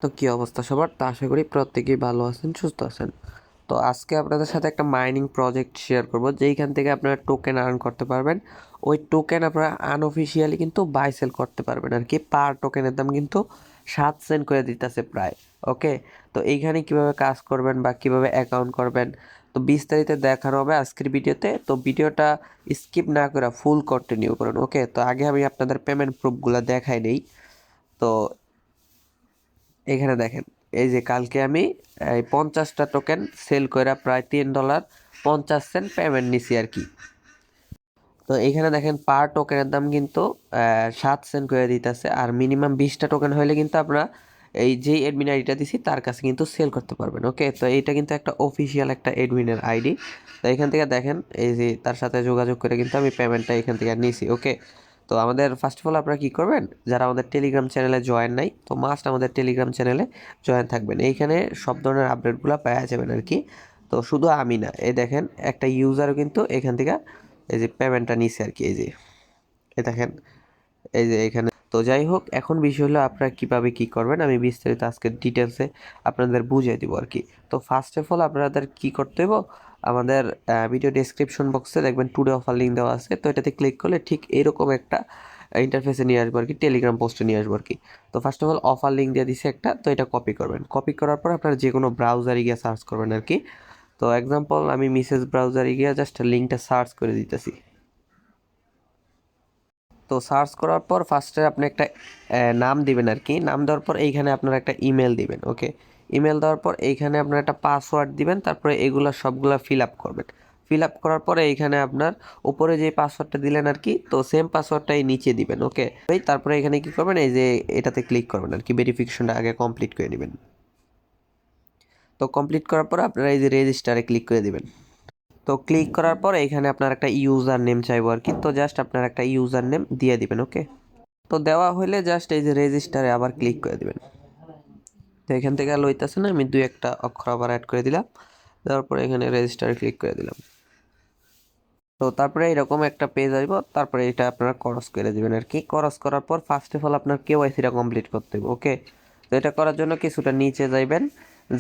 তো কি অবস্থা সবার? তো আশা করি প্রত্যেকেই ভালো আছেন, সুস্থ আছেন। তো আজকে আপনাদের সাথে একটা মাইনিং প্রজেক্ট শেয়ার করব, যেইখান থেকে আপনারা টোকেন আর্ন করতে পারবেন। ওই টোকেন আপনারা আনঅফিসিয়ালি কিন্তু বাই সেল করতে পারবেন আর কি। পার টোকেনের দাম কিন্তু 7 সেন্ট করে দিতেছে প্রায়। ওকে, তো এইখানে কিভাবে কাজ করবেন বা কিভাবে অ্যাকাউন্ট করবেন তো বিস্তারিত দেখানো হবে আজকের ভিডিওতে। তো ভিডিওটা স্কিপ না করে ফুল কন্টিনিউ করুন। ওকে, তো আগে আমি আপনাদের পেমেন্ট প্রুফগুলো দেখাই নেই। তো এখানে দেখেন, এই যে কালকে আমি এই 50টা টোকেন সেল করে প্রায় $3.50 পেমেন্ট নিছি আর কি। তো এখানে দেখেন পার টোকেনের দাম কিন্তু 7 সেন্ট করে দিতেছে। আর মিনিমাম 20টা টোকেন হলে কিন্তু আমরা এই যেই অ্যাডমিন আইডিটা দিছি তার কাছে কিন্তু সেল করতে পারবেন। ওকে, তো এইটা কিন্তু একটা অফিসিয়াল একটা অ্যাডমিনের আইডি। তো এখান থেকে দেখেন, এই যে তার সাথে যোগাযোগ করে কিন্তু আমি পেমেন্টটা এখান থেকে নিছি। ওকে, তো আমাদের ফার্স্ট অফ অল আপনারা কী করবেন, যারা আমাদের টেলিগ্রাম চ্যানেলে জয়েন নাই তো মাস্ট আমাদের টেলিগ্রাম চ্যানেলে জয়েন থাকবেন। এইখানে সব ধরনের আপডেটগুলো পাওয়া যাবেন আর কি। তো শুধু আমি না, এই দেখেন একটা ইউজারও কিন্তু এখান থেকে এই যে পেমেন্টটা নিছে আর কি। এই যে এই দেখেন, এই যে এখানে। তো যাই হোক, এখন বিষয় হলো আপনারা কীভাবে কী করবেন আমি বিস্তারিত আজকের ডিটেলসে আপনাদের বুঝিয়ে দিব আর কি। তো ফার্স্ট অফ অল আপনাদের কী করতে হবে, আমাদের ভিডিও ডেসক্রিপশন বক্সে দেখবেন টুডে অফার লিঙ্ক দেওয়া আছে। তো এটাতে ক্লিক করলে ঠিক এরকম একটা ইন্টারফেসে নিয়ে আসবো আর কি, টেলিগ্রাম পোস্টে নিয়ে আসবো আর কি। তো first of all offer link দিয়ে দিছে একটা, তো এটা কপি করবেন। কপি করার পর আপনারা যে কোনো ব্রাউজারে গিয়ে সার্চ করবেন আর কি। তো এক্সাম্পল আমি মিসেস ব্রাউজারে গিয়ে জাস্ট লিঙ্কটা সার্চ করে দিতেছি। তো সার্চ করার পর ফার্স্টে আপনি একটা নাম দিবেন আর কি। নাম দেওয়ার পর এইখানে আপনার একটা ইমেল দিবেন। ওকে, ইমেল দেওয়ার পর এইখানে আপনার একটা পাসওয়ার্ড দিবেন। তারপরে এগুলো সবগুলো ফিল আপ করবেন। ফিল আপ করার পরে এইখানে আপনার উপরে যে পাসওয়ার্ডটা দিলেন আর কি, তো সেম পাসওয়ার্ডটাই নিচে দিবেন। ওকে, তারপরে এখানে কি করবেন, এই যে এটাতে ক্লিক করবেন আর কি, ভেরিফিকেশনটা আগে কমপ্লিট করে নেবেন। তো কমপ্লিট করার পর আপনারা এই যে রেজিস্টারে ক্লিক করে দিবেন। তো ক্লিক করার পর এখানে আপনার একটা ইউজার নেম চাইবো আর কি। তো জাস্ট আপনার একটা ইউজার নেম দিয়ে দিবেন। ওকে, তো দেওয়া হলে জাস্ট এই যে রেজিস্টারে আবার ক্লিক করে দিবেন। তো এখান থেকে আর লইতেছে না, আমি দুই একটা অক্ষর আবার অ্যাড করে দিলাম। দেওয়ার পরে এখানে রেজিস্টারে ক্লিক করে দিলাম। তো তারপরে এরকম একটা পেজ আসবো, তারপরে এটা আপনারা ক্রস করে দিবেন আর কি। ক্রস করার পর ফার্স্ট অফ অল আপনার কেওয়াইসিটা কমপ্লিট করতে হবে। ওকে, তো এটা করার জন্য কিছুটা নিচে যাইবেন।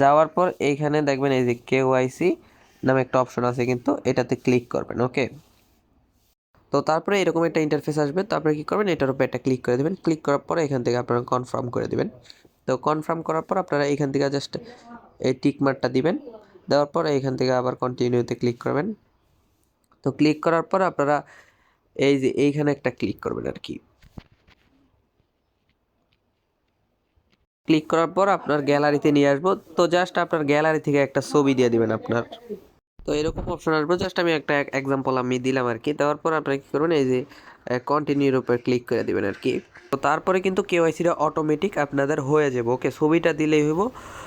যাওয়ার পর এইখানে দেখবেন এই যে কেওয়াইসি নামে একটা অপশন আছে, কিন্তু এটাতে ক্লিক করবেন। ওকে, তো তারপরে এরকম একটা ইন্টারফেস আসবে। তারপরে কি করবেন, এটার উপর একটা ক্লিক করে দেবেন। ক্লিক করার পরে এখান থেকে আপনারা কনফার্ম করে দেবেন। তো কনফার্ম করার পর আপনারা এখান থেকে জাস্ট এই টিক মার্কটা দিবেন। দেওয়ার পরে এখান থেকে আবার কন্টিনিউতে ক্লিক করবেন। তো ক্লিক করার পর আপনারা এই যে এইখানে একটা ক্লিক করবেন আর কি। ক্লিক করার পর আপনার গ্যালারিতে নিয়ে আসবো। তো জাস্ট আপনার গ্যালারি থেকে একটা ছবি দিয়ে দিবেন আপনার। তো এরকম অপশন আসবে, জাস্ট আমি একটা এক্সাম্পল আমি দিলাম আর কি। দেওয়ার পর আপনারা কি করবেন, এই যে কন্টিনিউর উপর ক্লিক করে দিবেন আর কি। তো তারপরে কিন্তু কেওয়াইসিটা অটোমেটিক আপনাদের হয়ে যাবে। ওকে, ছবিটা দিলেই হইব।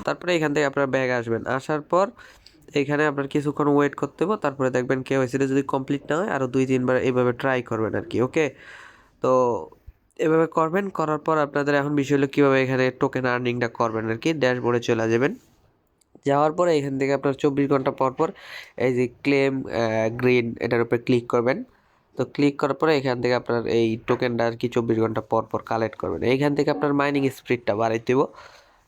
তারপরে এখান থেকে আপনার ব্যাগ আসবেন, আসার পর এখানে আপনার কিছুক্ষণ ওয়েট করতে হবে। তারপরে দেখবেন কেওয়াইসিটা যদি কমপ্লিট না হয় আরও 2-3 বার এইভাবে ট্রাই করবেন আর কি। ওকে, তো এভাবে করবেন। করার পর আপনাদের এখন বিষয় হলো কীভাবে এখানে টোকেন আর্নিংটা করবেন আর কি। ড্যাশবোর্ডে চলে যাবেন। যাওয়ার পরে এখান থেকে আপনার 24 ঘন্টা পর পর এই যে ক্লেম গ্রিন এটার উপরে ক্লিক করবেন। তো ক্লিক করার পরে এখান থেকে আপনার এই টোকেনটা আর কি 24 ঘন্টা পর পর কালেক্ট করবেন। এইখান থেকে আপনার মাইনিং স্পিডটা বাড়াইতে হবে।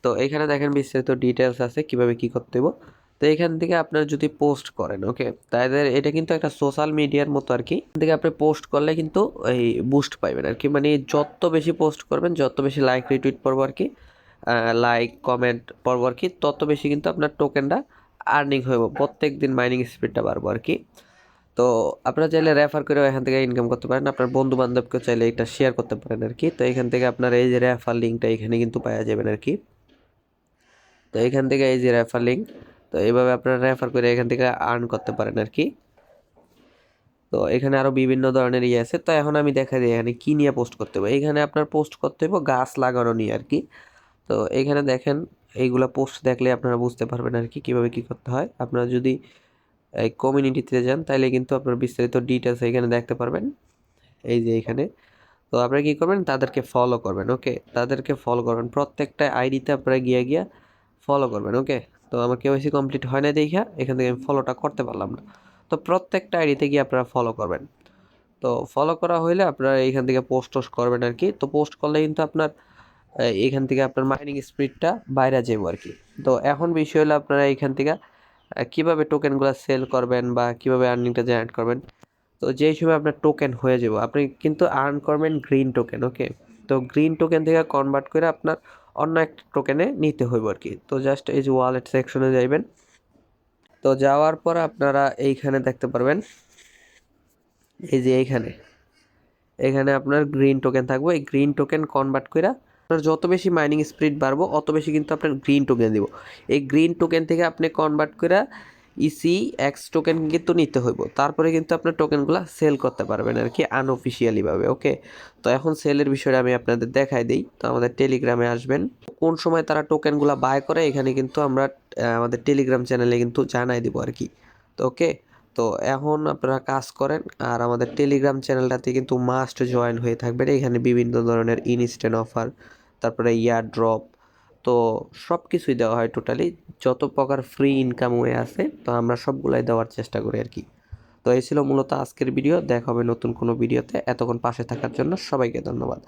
তো এখানে দেখেন বিস্তারিত ডিটেলস আছে কীভাবে কী করতে হবে। তো এখান থেকে আপনার যদি পোস্ট করেন, ওকে, তাদের এটা কিন্তু একটা সোশ্যাল মিডিয়ার মতো আর কি। এখান থেকে আপনি পোস্ট করলে কিন্তু এই বুস্ট পাইবেন আর কি। মানে যত বেশি পোস্ট করবেন, যত বেশি লাইক রিটুইট পড়বো আর কি, লাইক কমেন্ট পড়বো আর কি, তত বেশি কিন্তু আপনার টোকেনটা আর্নিং হইব। প্রত্যেক দিন মাইনিং স্পিডটা বাড়বো আর কি। তো আপনারা চাইলে রেফার করেও এখান থেকে ইনকাম করতে পারেন। আপনার বন্ধু বান্ধবকেও চাইলে এটা শেয়ার করতে পারেন আর কি। তো এখান থেকে আপনার এই যে রেফার লিঙ্কটা এখানে কিন্তু পাওয়া যাবেন আর কি। তো এখান থেকে এই যে রেফার লিঙ্ক, তো এইভাবে আপনারা রেফার করে এখান থেকে আর্ন করতে পারেন আর কি। তো এখানে আরও বিভিন্ন ধরনের ইয়ে আছে। তো এখন আমি দেখা দিই এখানে কী নিয়ে পোস্ট করতে হবে। এখানে আপনার পোস্ট করতে হবে গাছ লাগানো নিয়ে আর কি। তো এখানে দেখেন, এইগুলা পোস্ট দেখলে আপনারা বুঝতে পারবেন আর কি কীভাবে কী করতে হয়। আপনারা যদি এই কমিউনিটিতে যান তাহলে কিন্তু আপনার বিস্তারিত ডিটেলস এখানে দেখতে পারবেন। এই যে এখানে, তো আপনারা কী করবেন, তাদেরকে ফলো করবেন। ওকে, তাদেরকে ফলো করবেন, প্রত্যেকটা আইডিতে আপনারা গিয়ে গিয়ে ফলো করবেন। ওকে, তো আমার কেওয়াইসি কমপ্লিট হয় না দেখা এখান থেকে আমি ফলোটা করতে পারলাম না। তো প্রত্যেকটা আইডিতে গিয়ে আপনারা ফলো করবেন। তো ফলো করা হইলে আপনারা এইখান থেকে পোস্ট টোস্ট করবেন আর কি। তো পোস্ট করলে কিন্তু আপনার এখান থেকে আপনার মাইনিং স্পিডটা বাইরে যাবো আর কি। তো এখন বিষয় হলো আপনারা এইখান থেকে কীভাবে টোকেনগুলো সেল করবেন বা কীভাবে আর্নিংটা জেনারেট করবেন। তো যেই সময় আপনার টোকেন হয়ে যাব আপনি কিন্তু আর্ন করবেন গ্রিন টোকেন। ওকে, তো গ্রিন টোকেন থেকে কনভার্ট করে আপনার অন্য একটা টোকেনে নিতে হইব আর কি। তো জাস্ট এই যে ওয়ালেট সেকশনে যাইবেন। তো যাওয়ার পর আপনারা এইখানে দেখতে পারবেন এই যে এখানে আপনার গ্রিন টোকেন থাকবে। এই গ্রিন টোকেন কনভার্ট করে আপনার যত বেশি মাইনিং স্পিড বাড়বো অত বেশি কিন্তু আপনার গ্রিন টোকেন দিব। এই গ্রিন টোকেন থেকে আপনি কনভার্ট করে ইসি এক্স টোকেন কিন্তু নিতে হইব, তারপরে কিন্তু আপনার টোকেনগুলো সেল করতে পারবেন আর কি আনঅফিসিয়ালিভাবে। ওকে, তো এখন সেলের বিষয়টা আমি আপনাদের দেখাই দিই। তো আমাদের টেলিগ্রামে আসবেন, কোন সময় তারা টোকেনগুলো বাই করে এখানে কিন্তু আমরা আমাদের টেলিগ্রাম চ্যানেলে কিন্তু জানাই দিব আর কি। তো ওকে, তো এখন আপনারা কাজ করেন আর আমাদের টেলিগ্রাম চ্যানেলটাতে কিন্তু মাস্ট জয়েন হয়ে থাকবেন। এখানে বিভিন্ন ধরনের ইনস্ট্যান্ট অফার, তারপরে ইয়ার ড্রপ, তো সব কিছুই দেওয়া হয়। টোটালি যত প্রকার ফ্রি ইনকাম ওয়ে আছে তো আমরা সবগুলাই দেওয়ার চেষ্টা করি আর কি। তো এই ছিল মূলত আজকের ভিডিও। দেখা হবে নতুন কোনো ভিডিওতে। এতক্ষণ পাশে থাকার জন্য সবাইকে ধন্যবাদ।